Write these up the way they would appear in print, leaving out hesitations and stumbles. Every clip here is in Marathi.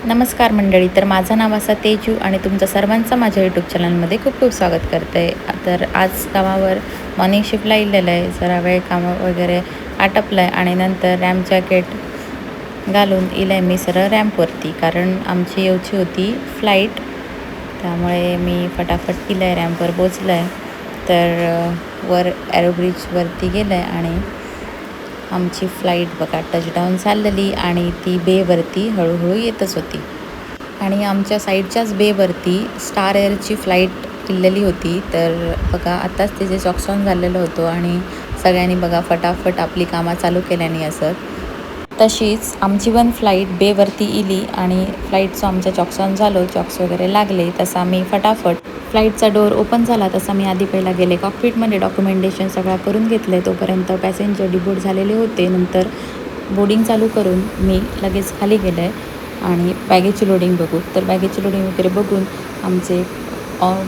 नमस्कार मंडळी. तर माझं नाव असं तेजू आणि तुमचं सर्वांचं माझ्या यूट्यूब चॅनलमध्ये खूप खूप स्वागत करते. तर आज कामावर मॉर्निंग शिफ्टला इलेलं आहे. जरा वेळ कामं वगैरे आटपलं आहे आणि नंतर रॅम्प जॅकेट घालून इलं आहे मी सरळ रॅम्पवरती, कारण आमची येऊची होती फ्लाईट. त्यामुळे मी फटाफट इलं आहे, रॅम्पवर पोचलं आहे. तर वर एरोब्रिजवरती गेलं आहे आणि आमची फ्लाईट बघा टचडाऊन झालेली आणि ती बेवरती हळूहळू येतच होती. आणि आमच्या साईडच्याच बेवरती स्टार एअरची फ्लाईट इलेली होती. तर बघा आत्ताच तिचे चॉक्सॉन झालेलं होतं आणि सगळ्यांनी बघा फटाफट आपली कामं चालू केल्याने असत. तशीच आमची पण फ्लाईट बेवरती इली आणि फ्लाईटचं आमच्या चॉक्सॉन झालं, चॉक्स वगैरे लागले. तसा मी फटाफट फ्लाईटचा डोअर ओपन झाला तसा मी आधी पहिला गेले कॉकपीटमध्ये, डॉक्युमेंटेशन सगळं करून घेतलं. तोपर्यंत पॅसेंजर डिबोर्ड झालेले होते. नंतर बोर्डिंग चालू करून मी लगेच खाली गेले आहे आणि बॅगेची लोडिंग बघू. तर बॅगेची लोडिंग वगैरे बघून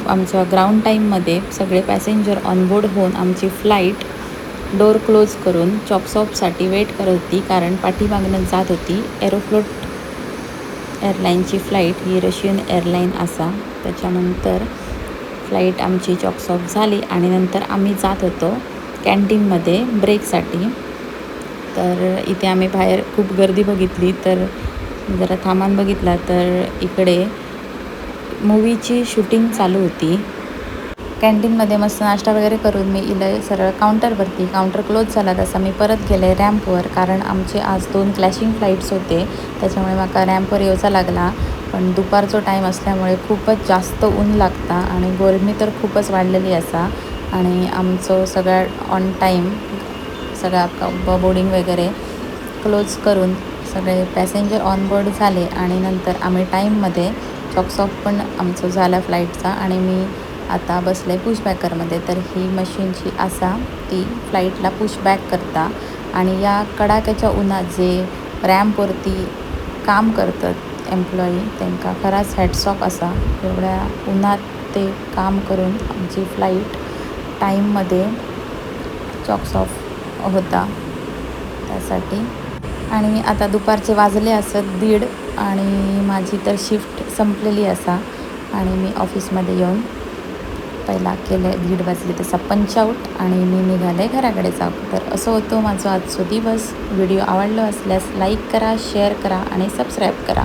आमच्या ग्राउंड टाईममध्ये सगळे पॅसेंजर ऑनबोर्ड होऊन आमची फ्लाईट डोअर क्लोज करून चॉप्सऑफसाठी वेट करत होती, कारण पाठीमागनं जात होती एरोफ्लोट एअरलाईनची फ्लाईट. ही रशियन एअरलाईन असा. त्याच्यानंतर फ्लाईट आमची चॉक्सऑफ झाली आणि नंतर आम्ही जात होतो कॅन्टीनमध्ये ब्रेकसाठी. तर इथे आम्ही बाहेर खूप गर्दी बघितली, तर जरा थांबान बघितला तर इकडे मूवीची शूटिंग चालू होती. कॅन्टीनमध्ये मस्त नाश्ता वगैरे करून मी इलं सरळ काउंटरवरती. काउंटर क्लोज झाला तसा मी परत गेले रॅम्पवर, कारण आमचे आज 2 क्लॅशिंग फ्लाईट्स होते. त्याच्यामुळे मला रॅम्पवर यायचा लागला. पण दुपारचा टाईम असल्यामुळे खूपच जास्त ऊन लागता आणि गरमी तर खूपच वाढलेली असा. आणि आमचं सगळं ऑन टाईम सगळा बोर्डिंग वगैरे क्लोज करून सगळे पॅसेंजर ऑनबोर्ड झाले आणि नंतर आम्ही टाईममध्ये चॉक्सऑफ पण आमचं झालं फ्लाईटचा. आणि मी आता बसले पुशबॅकरमध्ये. तर ही मशीनची असा ती फ्लाईटला पुशबॅक करता. आणि या कडाक्याच्या उन्हात जे रॅम्पवरती काम करतात एम्प्लॉई, त्यांना खराच हॅट्स ऑफ असा. एवढ्या उन्हात ते काम करून आमची फ्लाईट टाईममध्ये चॉक्सऑफ होता त्यासाठी. आणि आता दुपारचे वाजले असत 1:30 आणि माझी तर शिफ्ट संपलेली असा. आणि मी ऑफिसमध्ये येऊन पहिला केलं 1:30 वाजले तसा पंच आऊट आणि मी निघाले घराकडे जाऊ. तर असं होतं माझं आजचा दिवस. व्हिडिओ आवडला असल्यास लाईक करा, शेअर करा आणि सबस्क्राईब करा.